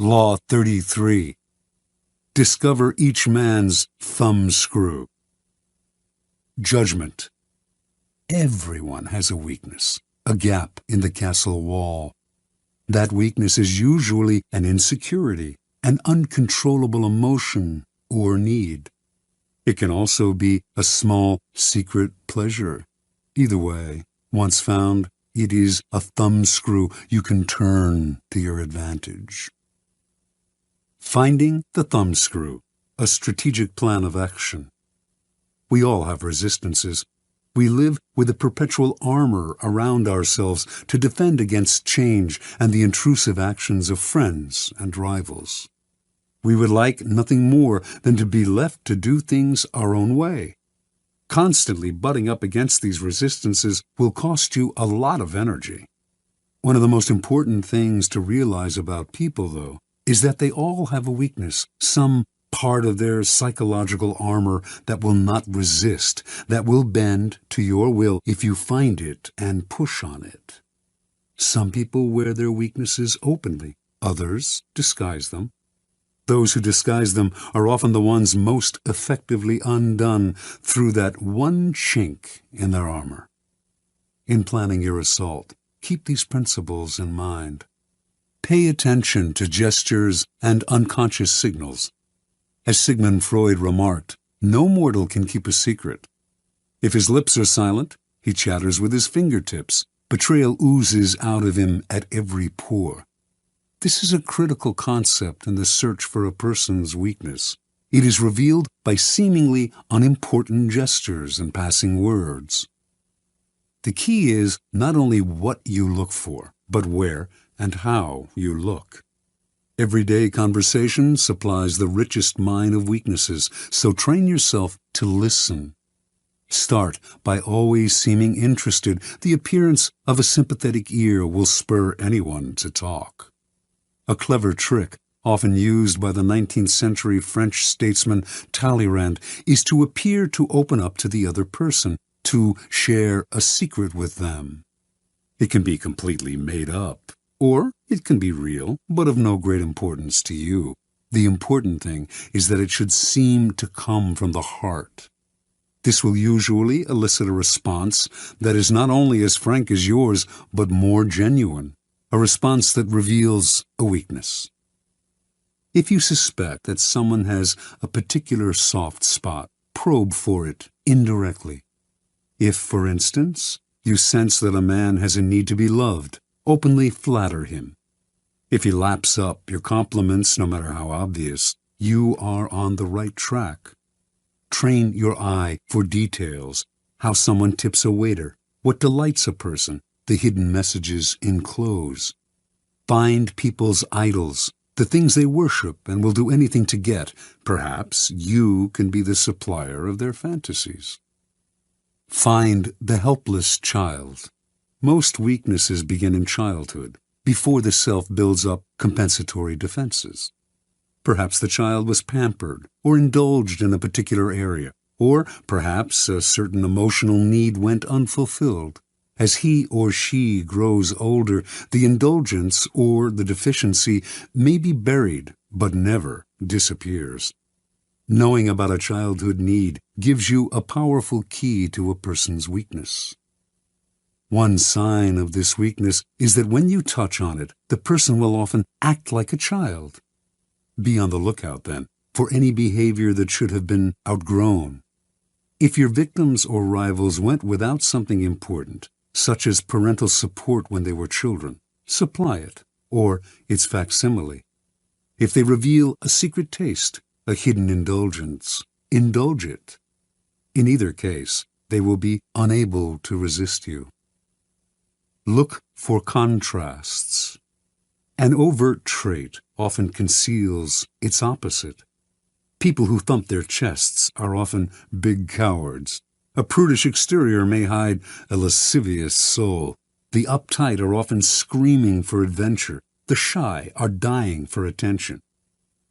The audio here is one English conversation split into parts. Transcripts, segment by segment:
Law 33. Discover each man's thumbscrew. Judgment. Everyone has a weakness, a gap in the castle wall. That weakness is usually an insecurity, an uncontrollable emotion or need. It can also be a small secret pleasure. Either way, once found, it is a thumbscrew you can turn to your advantage. Finding the thumbscrew, a strategic plan of action. We all have resistances. We live with a perpetual armor around ourselves to defend against change and the intrusive actions of friends and rivals. We would like nothing more than to be left to do things our own way. Constantly butting up against these resistances will cost you a lot of energy. One of the most important things to realize about people, though, is that they all have a weakness, some part of their psychological armor that will not resist, that will bend to your will if you find it and push on it. Some people wear their weaknesses openly, others disguise them. Those who disguise them are often the ones most effectively undone through that one chink in their armor. In planning your assault, keep these principles in mind. Pay attention to gestures and unconscious signals. As Sigmund Freud remarked, no mortal can keep a secret. If his lips are silent, he chatters with his fingertips. Betrayal oozes out of him at every pore. This is a critical concept in the search for a person's weakness. It is revealed by seemingly unimportant gestures and passing words. The key is not only what you look for, but where and how you look. Everyday conversation supplies the richest mine of weaknesses, so train yourself to listen. Start by always seeming interested. The appearance of a sympathetic ear will spur anyone to talk. A clever trick, often used by the 19th century French statesman Talleyrand, is to appear to open up to the other person, to share a secret with them. It can be completely made up. Or it can be real, but of no great importance to you. The important thing is that it should seem to come from the heart. This will usually elicit a response that is not only as frank as yours, but more genuine, a response that reveals a weakness. If you suspect that someone has a particular soft spot, probe for it indirectly. If, for instance, you sense that a man has a need to be loved, openly flatter him. If he laps up your compliments, no matter how obvious, you are on the right track. Train your eye for details, how someone tips a waiter, what delights a person, the hidden messages in clothes. Find people's idols, the things they worship and will do anything to get. Perhaps you can be the supplier of their fantasies. Find the helpless child. Most weaknesses begin in childhood, before the self builds up compensatory defenses. Perhaps the child was pampered or indulged in a particular area, or perhaps a certain emotional need went unfulfilled. As he or she grows older, the indulgence or the deficiency may be buried, but never disappears. Knowing about a childhood need gives you a powerful key to a person's weakness. One sign of this weakness is that when you touch on it, the person will often act like a child. Be on the lookout, then, for any behavior that should have been outgrown. If your victims or rivals went without something important, such as parental support when they were children, supply it, or its facsimile. If they reveal a secret taste, a hidden indulgence, indulge it. In either case, they will be unable to resist you. Look for contrasts. An overt trait often conceals its opposite. People who thump their chests are often big cowards. A prudish exterior may hide a lascivious soul. The uptight are often screaming for adventure. The shy are dying for attention.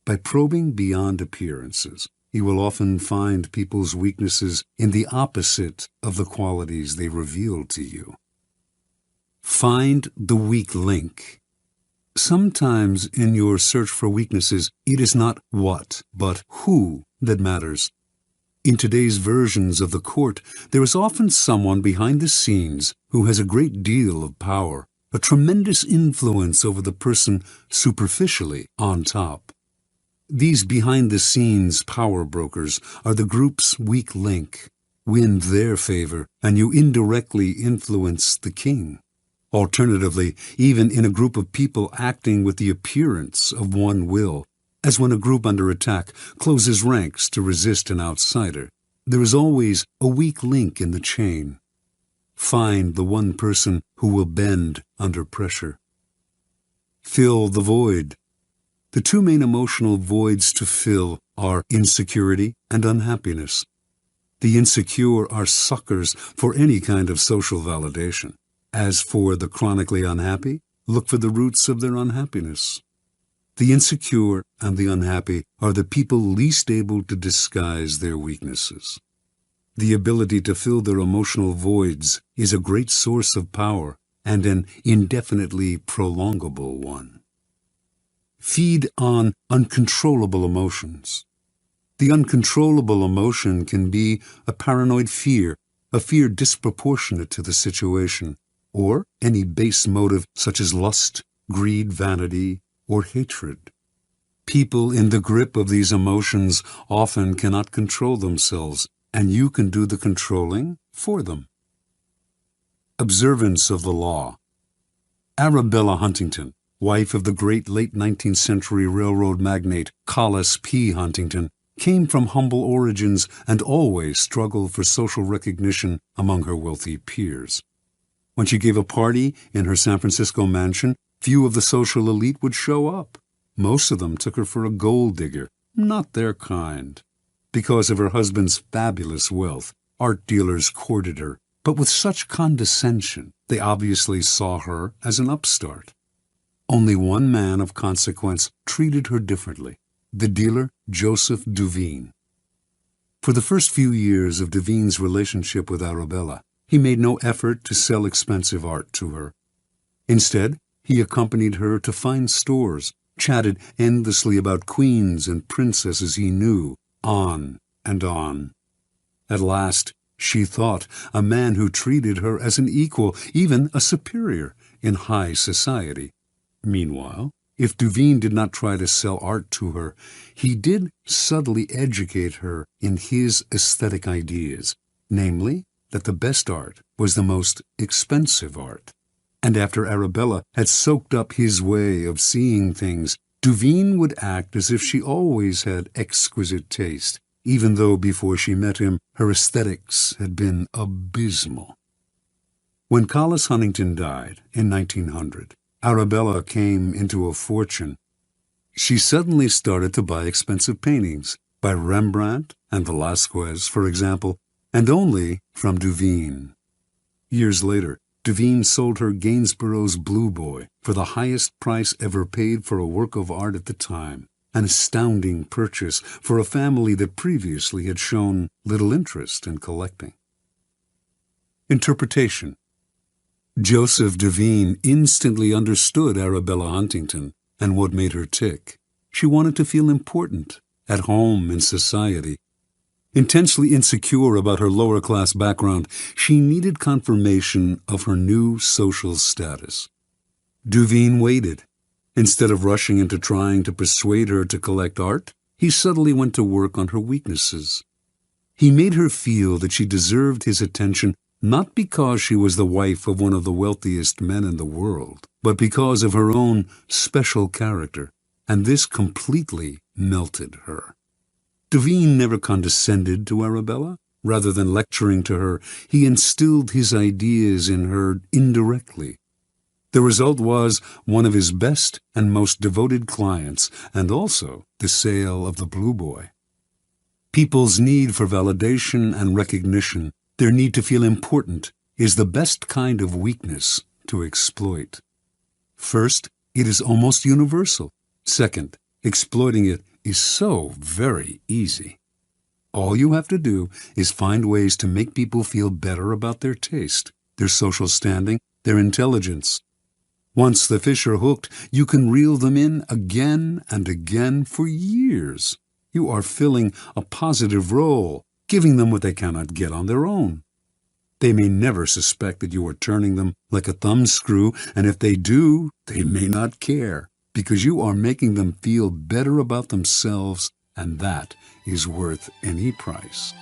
By probing beyond appearances, you will often find people's weaknesses in the opposite of the qualities they reveal to you. Find the weak link. Sometimes in your search for weaknesses, it is not what, but who that matters. In today's versions of the court, there is often someone behind the scenes who has a great deal of power, a tremendous influence over the person superficially on top. These behind-the-scenes power brokers are the group's weak link. Win their favor, and you indirectly influence the king. Alternatively, even in a group of people acting with the appearance of one will, as when a group under attack closes ranks to resist an outsider, there is always a weak link in the chain. Find the one person who will bend under pressure. Fill the void. The two main emotional voids to fill are insecurity and unhappiness. The insecure are suckers for any kind of social validation. As for the chronically unhappy, look for the roots of their unhappiness. The insecure and the unhappy are the people least able to disguise their weaknesses. The ability to fill their emotional voids is a great source of power and an indefinitely prolongable one. Feed on uncontrollable emotions. The uncontrollable emotion can be a paranoid fear, a fear disproportionate to the situation, or any base motive such as lust, greed, vanity, or hatred. People in the grip of these emotions often cannot control themselves, and you can do the controlling for them. Observance of the law. Arabella Huntington, wife of the great late 19th century railroad magnate Collis P. Huntington, came from humble origins and always struggled for social recognition among her wealthy peers. When she gave a party in her San Francisco mansion, few of the social elite would show up. Most of them took her for a gold digger, not their kind. Because of her husband's fabulous wealth, art dealers courted her, but with such condescension, they obviously saw her as an upstart. Only one man of consequence treated her differently, the dealer Joseph Duveen. For the first few years of Duveen's relationship with Arabella, he made no effort to sell expensive art to her. Instead, he accompanied her to fine stores, chatted endlessly about queens and princesses he knew, on and on. At last, she thought, a man who treated her as an equal, even a superior, in high society. Meanwhile, if Duveen did not try to sell art to her, he did subtly educate her in his aesthetic ideas, namely, that the best art was the most expensive art. And after Arabella had soaked up his way of seeing things, Duveen would act as if she always had exquisite taste, even though before she met him her aesthetics had been abysmal. When Collis Huntington died in 1900, Arabella came into a fortune. She suddenly started to buy expensive paintings, by Rembrandt and Velázquez, for example, and only from Duveen. Years later, Duveen sold her Gainsborough's Blue Boy for the highest price ever paid for a work of art at the time, an astounding purchase for a family that previously had shown little interest in collecting. Interpretation. Joseph Duveen instantly understood Arabella Huntington and what made her tick. She wanted to feel important, at home in society. Intensely insecure about her lower-class background, she needed confirmation of her new social status. Duveen waited. Instead of rushing into trying to persuade her to collect art, he subtly went to work on her weaknesses. He made her feel that she deserved his attention not because she was the wife of one of the wealthiest men in the world, but because of her own special character, and this completely melted her. Duveen never condescended to Arabella. Rather than lecturing to her, he instilled his ideas in her indirectly. The result was one of his best and most devoted clients, and also the sale of the Blue Boy. People's need for validation and recognition, their need to feel important, is the best kind of weakness to exploit. First, it is almost universal. Second, exploiting it is so very easy. All you have to do is find ways to make people feel better about their taste, their social standing, their intelligence. Once the fish are hooked, you can reel them in again and again for years. You are filling a positive role, giving them what they cannot get on their own. They may never suspect that you are turning them like a thumbscrew, and if they do, they may not care, because you are making them feel better about themselves, and that is worth any price.